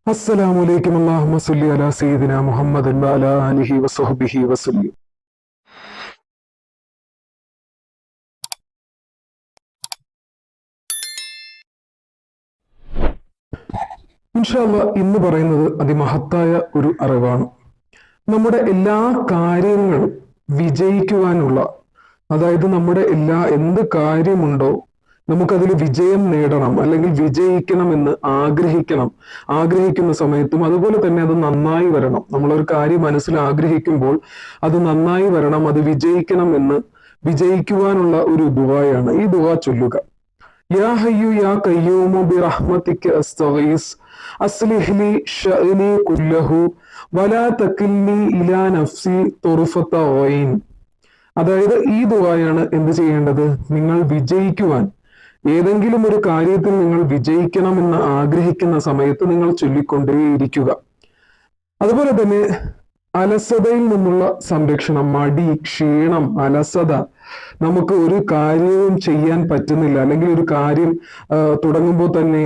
അസ്സലാമു അലൈക്കും അല്ലാഹുമ്മ സ്വല്ലി അലാ സയ്യിദിനാ മുഹമ്മദിൻ വഅലാ ആലിഹി വസഹ്ബിഹി വസല്ലം. ഇൻഷാ അല്ലാഹ് ഇന്ന് പറയുന്നത് അതിമഹത്തായ ഒരു അറിവാണ്. നമ്മുടെ എല്ലാ കാര്യങ്ങളും വിജയിക്കുവാനുള്ള, അതായത് നമ്മുടെ എന്ത് കാര്യമുണ്ടോ നമുക്കതിൽ വിജയം നേടണം അല്ലെങ്കിൽ വിജയിക്കണം എന്ന് ആഗ്രഹിക്കുന്ന സമയത്തും അതുപോലെ തന്നെ അത് നന്നായി വരണം. നമ്മളൊരു കാര്യം മനസ്സിൽ ആഗ്രഹിക്കുമ്പോൾ അത് നന്നായി വരണം, അത് വിജയിക്കണം എന്ന് വിജയിക്കുവാനുള്ള ഒരു ദുആയാണ്. ഈ ദുആ ചൊല്ലുക: യാ ഹയ്യു യാ ഖയ്യൂമു ബിറഹ്മതിക അസ്തഗീസ് അസ്ലിഹ് ലി ശഅനി കുല്ലഹു വലാ തകിൽനി ഇലാ നഫ്സി തുർഫത ഐൻ. അതായത് ഈ ദുആയാണ് എന്ത് ചെയ്യേണ്ടത്? നിങ്ങൾ വിജയിക്കുവാൻ, ഏതെങ്കിലും ഒരു കാര്യത്തിൽ നിങ്ങൾ വിജയിക്കണമെന്ന് ആഗ്രഹിക്കുന്ന സമയത്ത് നിങ്ങൾ ചൊല്ലിക്കൊണ്ടേയിരിക്കുക. അതുപോലെ തന്നെ അലസതയിൽ നിന്നുള്ള സംരക്ഷണം, മടി, ക്ഷീണം, അലസത, നമുക്ക് ഒരു കാര്യവും ചെയ്യാൻ പറ്റുന്നില്ല, അല്ലെങ്കിൽ ഒരു കാര്യം തുടങ്ങുമ്പോൾ തന്നെ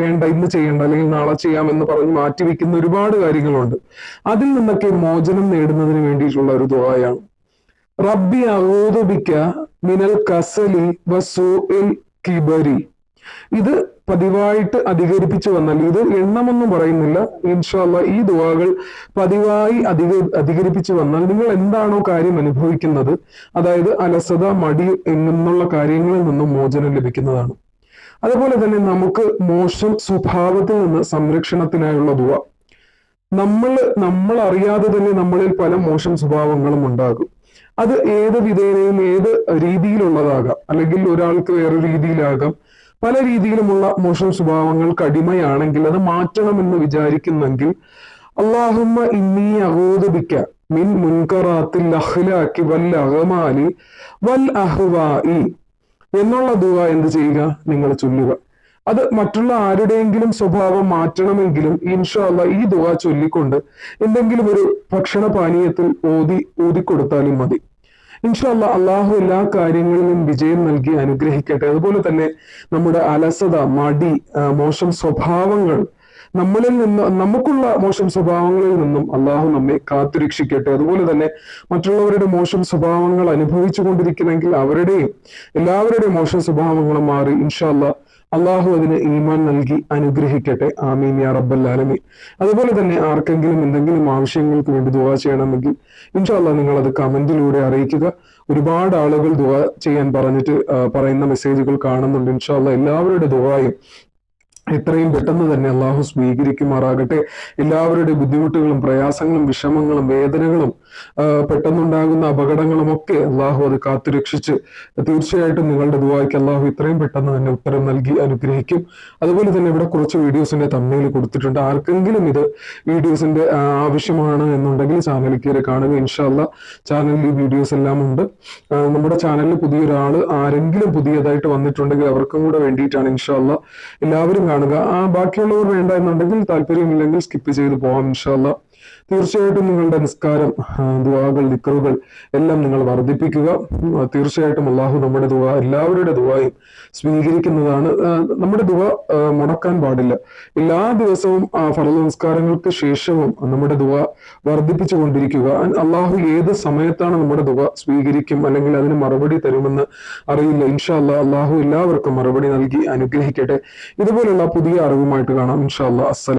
വേണ്ട, ഇന്ന് ചെയ്യണ്ട, അല്ലെങ്കിൽ നാളെ ചെയ്യാമെന്ന് പറഞ്ഞ് മാറ്റിവെക്കുന്ന ഒരുപാട് കാര്യങ്ങളുണ്ട്. അതിൽ നിന്നൊക്കെ മോചനം നേടുന്നതിന് വേണ്ടിയിട്ടുള്ള ഒരു ദുആയാണ്. റബ്ബി അഊദു ബിക മിനൽ കസലി വസൂഇൽ കിബരി. ഇത് പതിവായിട്ട് അധികരിപ്പിച്ചു വന്നാൽ, ഇത് എണ്ണമൊന്നും പറയുന്നില്ല, ഇൻഷാ അല്ലാഹ് ഈ ദുആകൾ പതിവായി അധികരിപ്പിച്ചു വന്നാൽ നിങ്ങൾ എന്താണോ കാര്യം അനുഭവിക്കുന്നത്, അതായത് അലസത, മടി എന്നുള്ള കാര്യങ്ങളിൽ നിന്നും മോചനം ലഭിക്കുന്നതാണ്. അതുപോലെ തന്നെ നമുക്ക് മോശം സ്വഭാവത്തിൽ നിന്ന് സംരക്ഷണത്തിനായുള്ള ദുആ. നമ്മൾ അറിയാതെ തന്നെ നമ്മളിൽ പല മോശം സ്വഭാവങ്ങളും ഉണ്ടാകും. അത് ഏത് വിധേനയും ഏത് രീതിയിലുള്ളതാകാം, അല്ലെങ്കിൽ ഒരാൾക്ക് വേറെ രീതിയിലാകാം. പല രീതിയിലുമുള്ള മോശം സ്വഭാവങ്ങൾക്ക് അടിമയാണെങ്കിൽ അത് മാറ്റണമെന്ന് വിചാരിക്കുന്നെങ്കിൽ അല്ലാഹുമ്മ ഇന്നി അഊദു ബിക മിൻ മുൻകറാത്തിൽ അഖ്ലാഖി വൽ അഗ്മാലി വൽ അഹ്വാഇ എന്നുള്ള ദുആ എന്ത് ചെയ്യുക? നിങ്ങൾ ചൊല്ലുക. അത് മറ്റുള്ള ആരുടെയെങ്കിലും സ്വഭാവം മാറ്റണമെങ്കിലും ഇൻഷാ അല്ലാഹ് ഈ ദുആ ചൊല്ലിക്കൊണ്ട് എന്തെങ്കിലും ഒരു ഭക്ഷണ പാനീയത്തിൽ ഊതിക്കൊടുത്താലും മതി. ഇൻഷാ അല്ലാഹ് അള്ളാഹു എല്ലാ കാര്യങ്ങളിലും വിജയം നൽകി അനുഗ്രഹിക്കട്ടെ. അതുപോലെ തന്നെ നമ്മുടെ അലസത, മടി, മോശം സ്വഭാവങ്ങൾ, നമുക്കുള്ള മോശം സ്വഭാവങ്ങളിൽ നിന്നും അള്ളാഹു നമ്മെ കാത്തുരക്ഷിക്കട്ടെ. അതുപോലെ തന്നെ മറ്റുള്ളവരുടെ മോശം സ്വഭാവങ്ങൾ അനുഭവിച്ചു കൊണ്ടിരിക്കുന്നെങ്കിൽ എല്ലാവരുടെയും മോശം സ്വഭാവങ്ങളും മാറി ഇൻഷാ അല്ലാഹ് അള്ളാഹു അതിന് ഈമാൻ നൽകി അനുഗ്രഹിക്കട്ടെ. ആമീൻ യാ റബ്ബൽ ആലമീൻ. അതുപോലെ തന്നെ ആർക്കെങ്കിലും എന്തെങ്കിലും ആവശ്യങ്ങൾക്ക് വേണ്ടി ദുആ ചെയ്യണമെങ്കിൽ ഇൻഷാ അല്ലാഹ് നിങ്ങൾ അത് കമന്റിലൂടെ അറിയിക്കുക. ഒരുപാട് ആളുകൾ ദുആ ചെയ്യാൻ പറയുന്ന മെസ്സേജുകൾ കാണുന്നുണ്ട്. ഇൻഷാ അല്ലാഹ് എല്ലാവരുടെ ദുആയും എത്രയും പെട്ടെന്ന് തന്നെ അള്ളാഹു സ്വീകരിക്കുമാറാകട്ടെ. എല്ലാവരുടെ ബുദ്ധിമുട്ടുകളും പ്രയാസങ്ങളും വിഷമങ്ങളും വേദനകളും പെട്ടെന്നുണ്ടാകുന്ന അപകടങ്ങളും ഒക്കെ അള്ളാഹു അത് കാത്തുരക്ഷിച്ച് തീർച്ചയായിട്ടും നിങ്ങളുടെ ദുആയ്ക്ക് അള്ളാഹു ഇത്രയും പെട്ടെന്ന് തന്നെ ഉത്തരം നൽകി അനുഗ്രഹിക്കും. അതുപോലെ തന്നെ ഇവിടെ കുറച്ച് വീഡിയോസിന്റെ തമ്മിൽ കൊടുത്തിട്ടുണ്ട്. ആർക്കെങ്കിലും വീഡിയോസിന്റെ ആവശ്യമാണ് എന്നുണ്ടെങ്കിൽ ചാനലിൽ കയറി കാണുക. ഇൻഷാ അല്ലാഹ് ചാനലിൽ ഈ വീഡിയോസ് എല്ലാം ഉണ്ട്. നമ്മുടെ ചാനലിൽ ആരെങ്കിലും പുതിയതായിട്ട് വന്നിട്ടുണ്ടെങ്കിൽ അവർക്കും കൂടെ വേണ്ടിയിട്ടാണ്. ഇൻഷാ അല്ലാഹ് എല്ലാവരും കാണുക. ബാക്കിയുള്ളവർ വേണ്ട എന്നുണ്ടെങ്കിൽ, താല്പര്യമില്ലെങ്കിൽ സ്കിപ്പ് ചെയ്ത് പോവാം. ഇൻഷാ അല്ലാഹ് തീർച്ചയായിട്ടും നിങ്ങളുടെ നിസ്കാരം, ദുആകൾ, ദിക്റുകൾ എല്ലാം നിങ്ങൾ വർദ്ധിപ്പിക്കുക. തീർച്ചയായിട്ടും അള്ളാഹു നമ്മുടെ എല്ലാവരുടെ ദുആയും സ്വീകരിക്കുന്നതാണ്. നമ്മുടെ ദുആ മുടക്കാൻ പാടില്ല. എല്ലാ ദിവസവും ഫർള് നിസ്കാരങ്ങൾക്ക് ശേഷവും നമ്മുടെ ദുആ വർദ്ധിപ്പിച്ചു കൊണ്ടിരിക്കുക. അള്ളാഹു ഏത് സമയത്താണ് നമ്മുടെ ദുആ സ്വീകരിക്കും അല്ലെങ്കിൽ അതിന് മറുപടി തരുമെന്ന് അറിയില്ല. ഇൻഷാ അല്ലാഹ് അള്ളാഹു എല്ലാവർക്കും മറുപടി നൽകി അനുഗ്രഹിക്കട്ടെ. ഇതുപോലുള്ള പുതിയ അറിവുമായിട്ട് കാണാം. ഇൻഷാ അല്ലാഹ്.